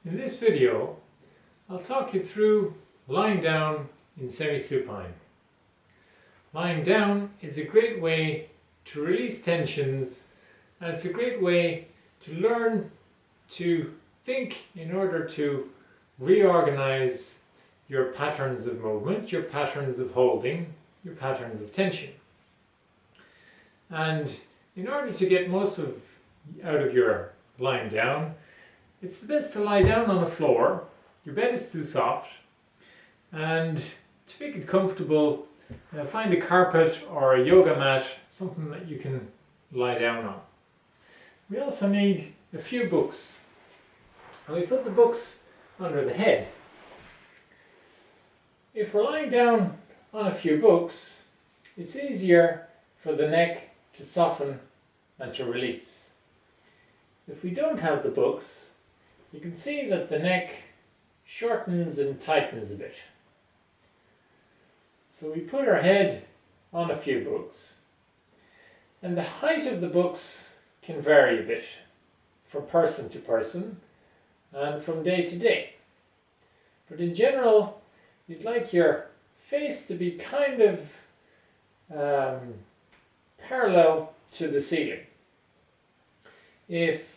In this video, I'll talk you through lying down in semi-supine. Lying down is a great way to release tensions, and it's a great way to learn to think in order to reorganize your patterns of movement, your patterns of holding, your patterns of tension. And in order to get most out of your lying down, it's the best to lie down on the floor. Your bed is too soft, and to make it comfortable, find a carpet or a yoga mat, something that you can lie down on. We also need a few books, and we put the books under the head. If we're lying down on a few books, it's easier for the neck to soften and to release. If we don't have the books, you can see that the neck shortens and tightens a bit. So we put our head on a few books, and the height of the books can vary a bit from person to person and from day to day. But in general, you'd like your face to be kind of parallel to the ceiling. If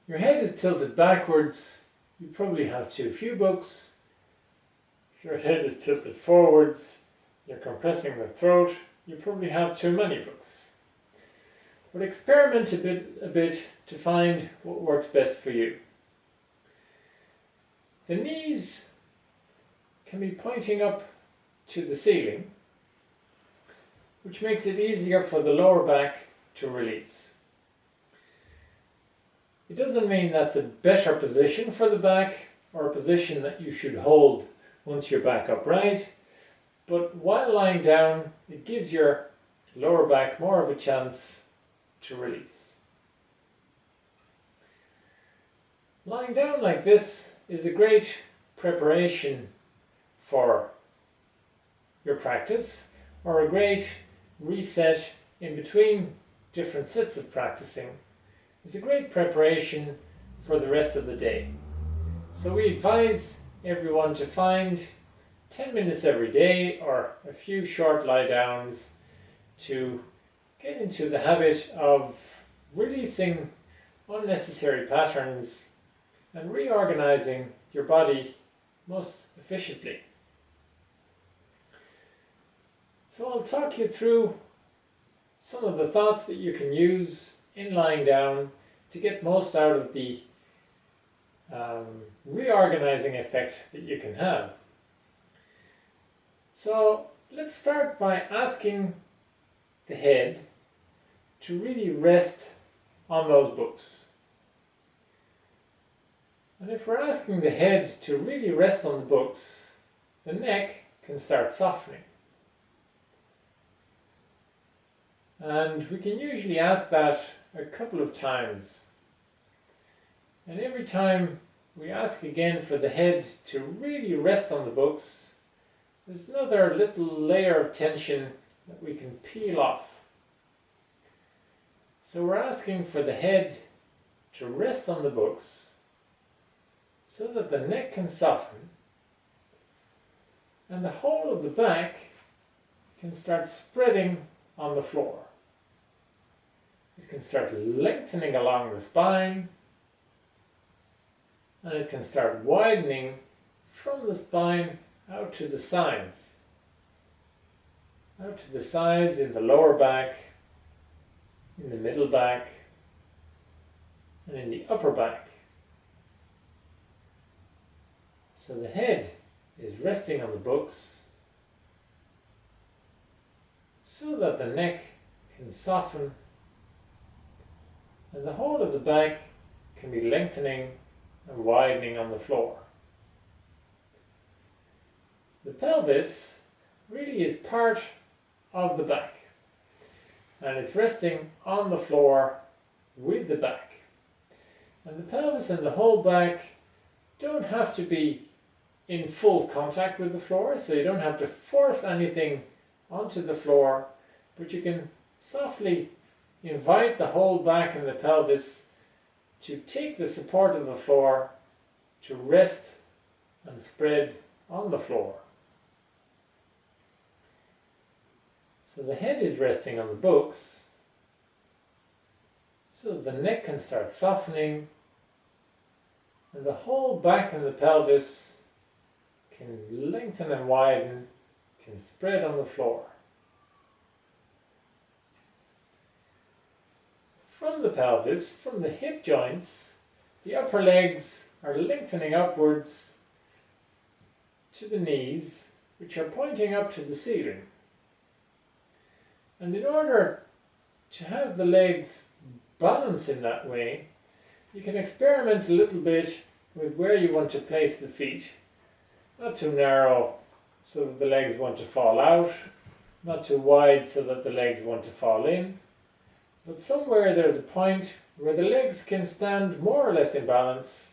your head is tilted backwards, you probably have too few books. If your head is tilted forwards, you're compressing the throat, you probably have too many books. But experiment a bit to find what works best for you. The knees can be pointing up to the ceiling, which makes it easier for the lower back to release. It doesn't mean that's a better position for the back or a position that you should hold once you're back upright, but while lying down, it gives your lower back more of a chance to release. Lying down like this is a great preparation for your practice, or a great reset in between different sets of practicing. It's a great preparation for the rest of the day. So we advise everyone to find 10 minutes every day or a few short lie downs to get into the habit of releasing unnecessary patterns and reorganizing your body most efficiently. So I'll talk you through some of the thoughts that you can use in lying down to get most out of the reorganizing effect that you can have. So let's start by asking the head to really rest on those books. And if we're asking the head to really rest on the books, the neck can start softening. And we can usually ask that a couple of times. And every time we ask again for the head to really rest on the books, there's another little layer of tension that we can peel off. So we're asking for the head to rest on the books so that the neck can soften and the whole of the back can start spreading on the floor. It can start lengthening along the spine, and it can start widening from the spine out to the sides. Out to the sides in the lower back, in the middle back, and in the upper back. So the head is resting on the books so that the neck can soften and the whole of the back can be lengthening and widening on the floor. The pelvis really is part of the back, and it's resting on the floor with the back. And the pelvis and the whole back don't have to be in full contact with the floor, so you don't have to force anything onto the floor, but you can softly invite the whole back and the pelvis to take the support of the floor to rest and spread on the floor. So the head is resting on the books, so the neck can start softening, and the whole back and the pelvis can lengthen and widen, can spread on the floor. From the pelvis, from the hip joints, the upper legs are lengthening upwards to the knees, which are pointing up to the ceiling. And in order to have the legs balance in that way, you can experiment a little bit with where you want to place the feet. Not too narrow so that the legs want to fall out, not too wide so that the legs want to fall in, but somewhere there's a point where the legs can stand more or less in balance.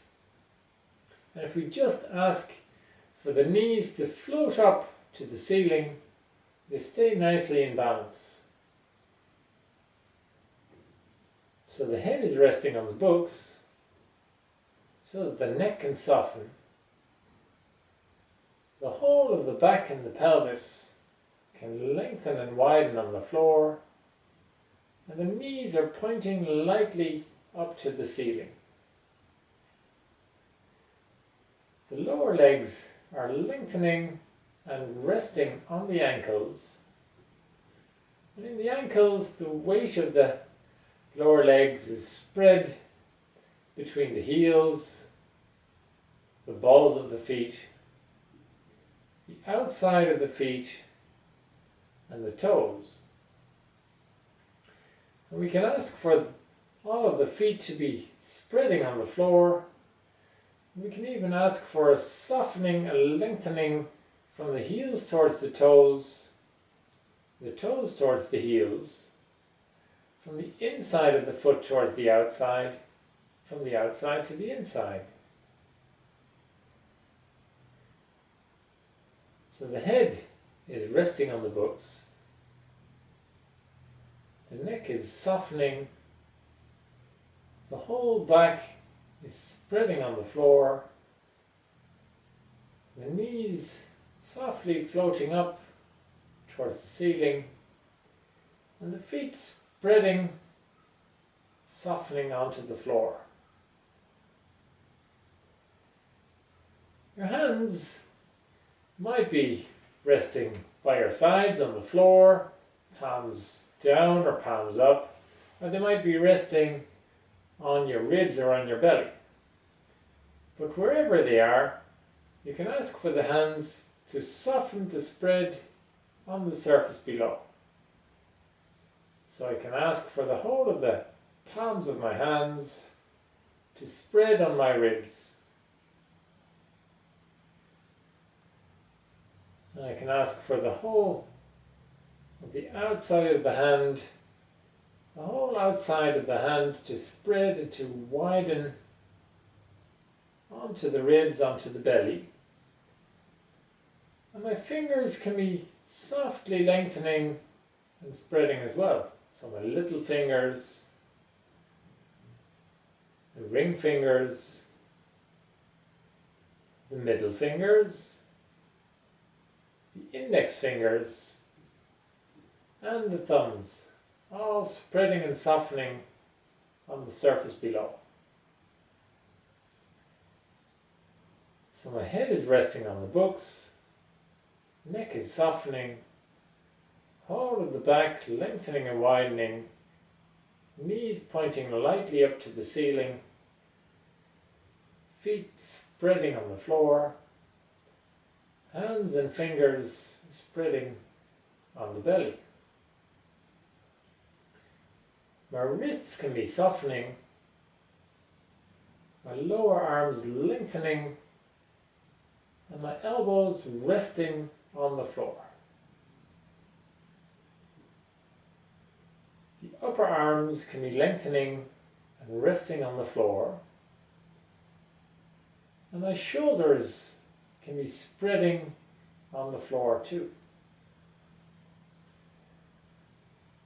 And if we just ask for the knees to float up to the ceiling, they stay nicely in balance. So the head is resting on the books so that the neck can soften. The whole of the back and the pelvis can lengthen and widen on the floor, and the knees are pointing lightly up to the ceiling. The lower legs are lengthening and resting on the ankles. And in the ankles, the weight of the lower legs is spread between the heels, the balls of the feet, the outside of the feet, and the toes. And we can ask for all of the feet to be spreading on the floor. We can even ask for a softening, a lengthening from the heels towards the toes towards the heels, from the inside of the foot towards the outside, from the outside to the inside. So the head is resting on the books. The neck is softening. The whole back is spreading on the floor. The knees softly floating up towards the ceiling. And the feet spreading, softening onto the floor. Your hands might be resting by your sides on the floor, palms down or palms up, or they might be resting on your ribs or on your belly. But wherever they are, you can ask for the hands to soften to spread on the surface below. So I can ask for the whole of the palms of my hands to spread on my ribs. And I can ask for the whole of the outside of the hand, the whole outside of the hand to spread and to widen onto the ribs, onto the belly. And my fingers can be softly lengthening and spreading as well. So my little fingers, the ring fingers, the middle fingers, the index fingers, and the thumbs, all spreading and softening on the surface below. So my head is resting on the books, neck is softening, whole of the back lengthening and widening, knees pointing lightly up to the ceiling, feet spreading on the floor, hands and fingers spreading on the belly. My wrists can be softening, my lower arms lengthening, and my elbows resting on the floor. The upper arms can be lengthening and resting on the floor, and my shoulders can be spreading on the floor too.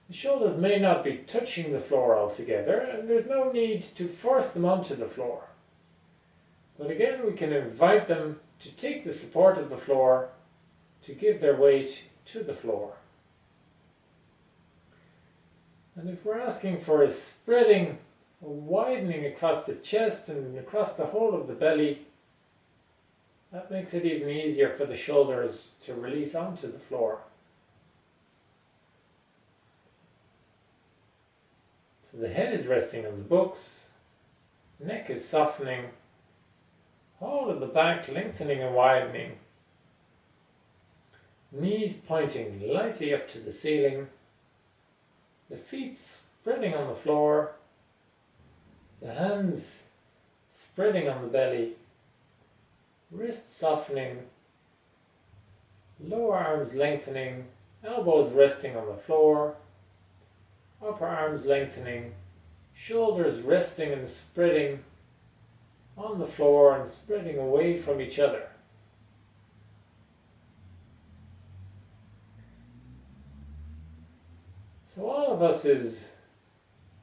The shoulders may not be touching the floor altogether, and there's no need to force them onto the floor. But again, we can invite them to take the support of the floor, to give their weight to the floor. And if we're asking for a spreading, a widening across the chest and across the whole of the belly, that makes it even easier for the shoulders to release onto the floor. So the head is resting on the books, neck is softening, whole of the back lengthening and widening, knees pointing lightly up to the ceiling, the feet spreading on the floor, the hands spreading on the belly, wrists softening, lower arms lengthening, elbows resting on the floor, upper arms lengthening, shoulders resting and spreading on the floor and spreading away from each other. So all of us is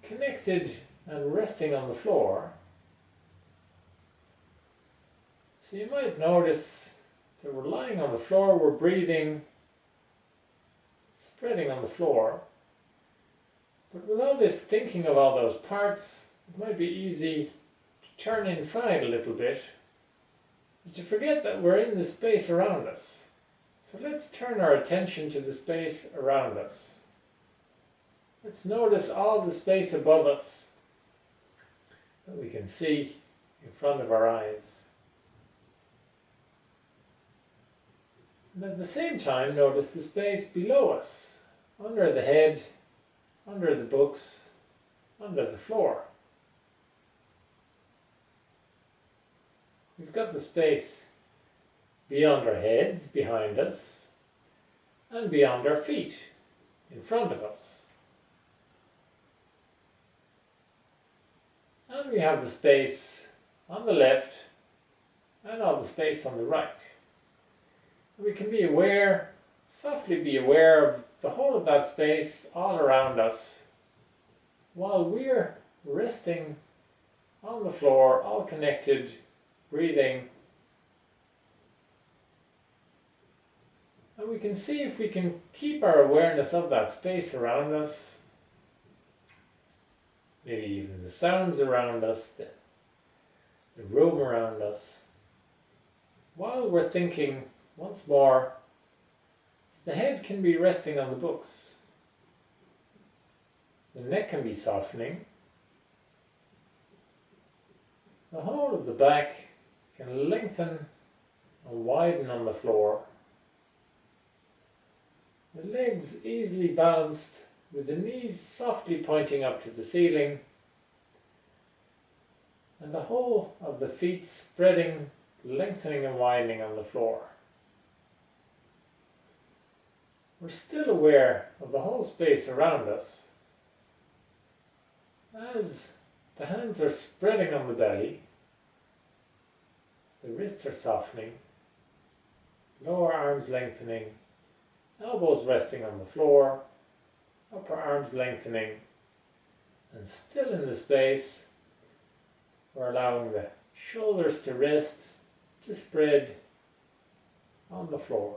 connected and resting on the floor. So you might notice that we're lying on the floor, we're breathing, spreading on the floor. But with all this thinking of all those parts, it might be easy to turn inside a little bit, and to forget that we're in the space around us. So let's turn our attention to the space around us. Let's notice all the space above us that we can see in front of our eyes. And at the same time, notice the space below us, under the head, under the books, under the floor. We've got the space beyond our heads, behind us, and beyond our feet, in front of us. And we have the space on the left and all the space on the right. We can be aware, softly be aware of the whole of that space all around us while we're resting on the floor, all connected, breathing. And we can see if we can keep our awareness of that space around us, maybe even the sounds around us, the room around us, while we're thinking once more. The head can be resting on the books. The neck can be softening. The whole of the back can lengthen and widen on the floor. The legs easily balanced with the knees softly pointing up to the ceiling. And the whole of the feet spreading, lengthening and widening on the floor. We're still aware of the whole space around us as the hands are spreading on the belly, the wrists are softening, lower arms lengthening, elbows resting on the floor, upper arms lengthening, and still in the space, we're allowing the shoulders to rest, to spread on the floor.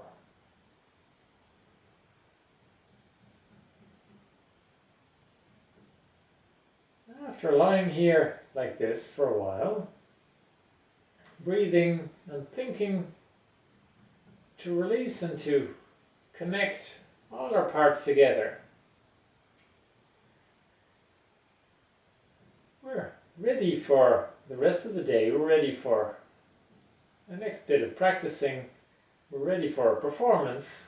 After lying here like this for a while, breathing and thinking to release and to connect all our parts together, we're ready for the rest of the day. We're ready for the next bit of practicing. We're ready for a performance.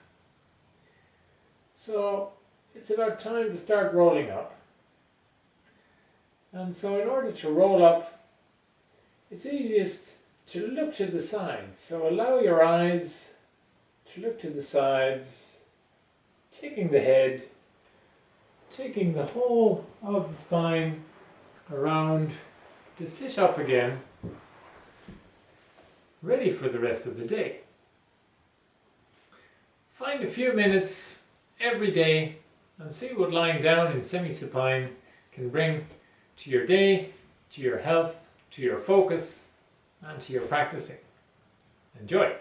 So it's about time to start rolling up. And so in order to roll up, it's easiest to look to the sides. So allow your eyes to look to the sides, taking the head, taking the whole of the spine around to sit up again, ready for the rest of the day. Find a few minutes every day and see what lying down in semi-supine can bring to your day, to your health, to your focus, and to your practicing. Enjoy!